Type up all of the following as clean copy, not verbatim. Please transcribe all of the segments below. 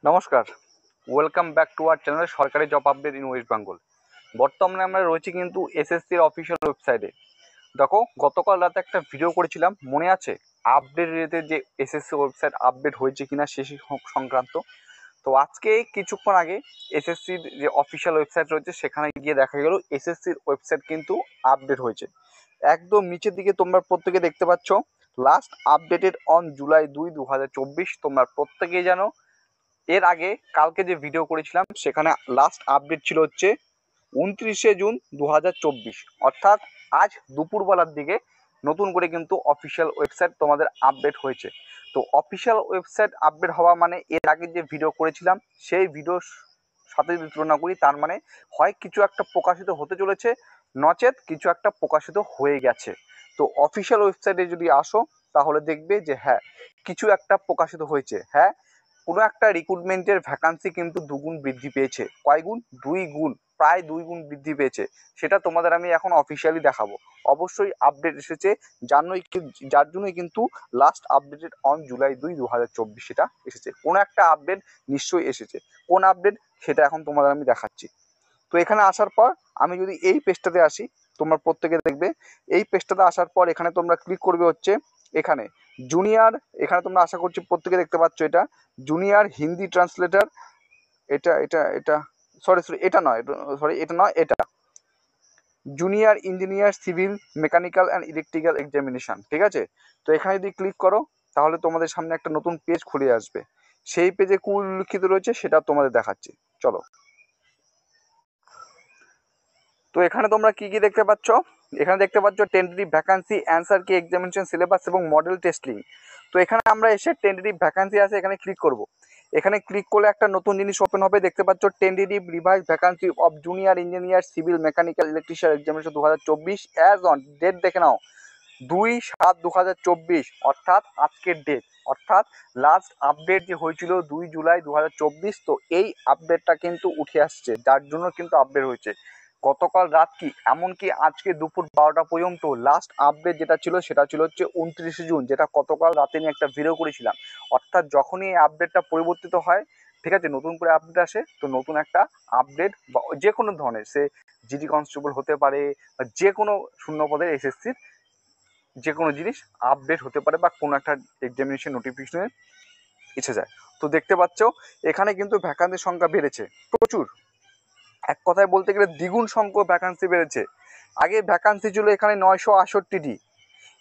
নমস্কার, welcome back to our channel সরকারি job update in West Bengal. বর্তমানে আমরা রয়েছি কিন্তু এসএসসির অফিসিয়াল ওয়েবসাইটে। দেখো, গতকাল রাতে একটা ভিডিও করেছিলাম, মনে আছে? আপডেট রিলেটেড যে এসএসসি ওয়েবসাইট আপডেট হয়েছে কিনা সে সংক্রান্ত। তো আজকে কিছুক্ষণ আগে এসএসসির যে অফিসিয়াল ওয়েবসাইট রয়েছে সেখানে গিয়ে দেখা গেল এসএসসির ওয়েবসাইট কিন্তু আপডেট হয়েছে। একদম নিচের দিকে তোমরা প্রত্যেকে দেখতে পাচ্ছ, লাস্ট আপডেটেড অন জুলাই 2, 2024। তোমরা প্রত্যেকেই জানো এর আগে কালকে যে ভিডিও করেছিলাম সেখানে লাস্ট আপডেট ছিল হচ্ছে 29শে জুন 2024, অর্থাৎ আজ দুপুরবেলার দিকে নতুন করে কিন্তু অফিসিয়াল ওয়েবসাইট তোমাদের আপডেট হয়েছে। তো অফিসিয়াল ওয়েবসাইট আপডেট হওয়া মানে এর আগে যে ভিডিও করেছিলাম সেই ভিডিওর সাথে যদি তুলনা করি, তার মানে হয় কিছু একটা প্রকাশিত হতে চলেছে, নচেত কিছু একটা প্রকাশিত হয়ে গেছে। তো অফিসিয়াল ওয়েবসাইটে যদি আসো তাহলে দেখবে যে হ্যাঁ, কিছু একটা প্রকাশিত হয়েছে। হ্যাঁ, কোনো একটা রিক্রুটমেন্টের ভ্যাকান্সি কিন্তু দুগুণ বৃদ্ধি পেয়েছে। কয় গুণ? 2 গুণ, প্রায় 2 গুণ বৃদ্ধি পেয়েছে। সেটা তোমাদের আমি এখন অফিসিয়ালি দেখাবো। অবশ্যই আপডেট এসেছে, যার জন্যই কিন্তু লাস্ট আপডেটেড অন জুলাই 2, 2024 সেটা এসেছে। কোনো একটা আপডেট নিশ্চয়ই এসেছে। কোন আপডেট সেটা এখন তোমাদের আমি দেখাচ্ছি। তো এখানে আসার পর আমি যদি এই পেজটাতে আসি, তোমরা প্রত্যেকে দেখবে এই পেজটাতে আসার পর এখানে তোমরা ক্লিক করবে হচ্ছে এখানে জুনিয়র। এখানে তোমরা আশা করছি প্রত্যেকে দেখতে পাচ্ছ, এটা জুনিয়র হিন্দি ট্রান্সলেটর। এটা এটা এটা সরি সরি এটা নয়, এটা নয়, এটা junior engineer civil mechanical and electrical examination. ঠিক আছে? তো এখানে যদি ক্লিক করো তাহলে তোমাদের সামনে একটা নতুন পেজ খুলে আসবে। সেই পেজে কি উল্লিখিত রয়েছে সেটা তোমাদের দেখাচ্ছি, চলো। তো এখানে তোমরা কি কি দেখতে পাচ্ছ? এখানে দেখতে পাচ্ছ টেন্টেটিভ ভ্যাকান্সি, অ্যান্সার কি, এক্সামিনেশন সিলেবাস এবং মডেল টেস্টিং। তো এখানে আমরা এসে টেন্টেটিভ ভ্যাকান্সি আছে এখানে ক্লিক করব। এখানে ক্লিক করলে একটা নতুন জিনিস ওপেন হবে, দেখতে পাচ্ছ tentative revise vacancy of junior engineer civil mechanical electrician examination 2024 as on date. দেখে নাও 2/7/2024, অর্থাৎ আজকের ডেট, অর্থাৎ লাস্ট আপডেট যে হয়েছিল 2 জুলাই 2024। তো এই আপডেটটা কিন্তু উঠে আসছে, যার জন্য কিন্তু আপডেট হয়েছে গতকাল রাত কি এমনকি আজকে দুপুর 12টা পর্যন্ত। লাস্ট আপডেট যেটা ছিল সেটা ছিল হচ্ছে 29শে জুন, যেটা গতকাল রাতে নিয়ে একটা ভিডিও করেছিলাম। অর্থাৎ যখনই এই আপডেটটা পরিবর্তিত হয়, ঠিক আছে, নতুন করে আপডেট আসে, তো নতুন একটা আপডেট বা যে কোনো ধরনের, সে জিডি কনস্টেবল হতে পারে বা যে কোনো শূন্য পদের এসএসসির যে কোনো জিনিস আপডেট হতে পারে বা কোনো একটা এক্সামিনেশন নোটিফিকেশনে এসে যায়। তো দেখতে পাচ্ছ এখানে কিন্তু ভ্যাকান্সির সংখ্যা বেড়েছে প্রচুর। এক কথায় বলতে গেলে দ্বিগুণ সংখ্যক ভ্যাকান্সি বেড়েছে। আগে ভ্যাকান্সি ছিল এখানে 968টি,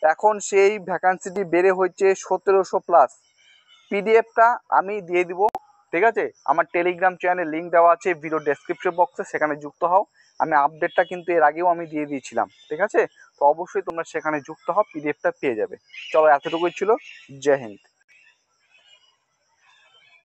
এখন সেই ভ্যাকান্সিটি বেড়ে হচ্ছে 1700+। পিডিএফটা আমি দিয়ে দিব, ঠিক আছে? আমার টেলিগ্রাম চ্যানেলে লিঙ্ক দেওয়া আছে ভিডিও ডেসক্রিপশন বক্সে, সেখানে যুক্ত হও। আমি আপডেটটা কিন্তু এর আগেও আমি দিয়ে দিয়েছিলাম, ঠিক আছে? তো অবশ্যই তোমরা সেখানে যুক্ত হও, পিডিএফটা পেয়ে যাবে। চলো, এতটুকুই ছিল। জয় হিন্দ।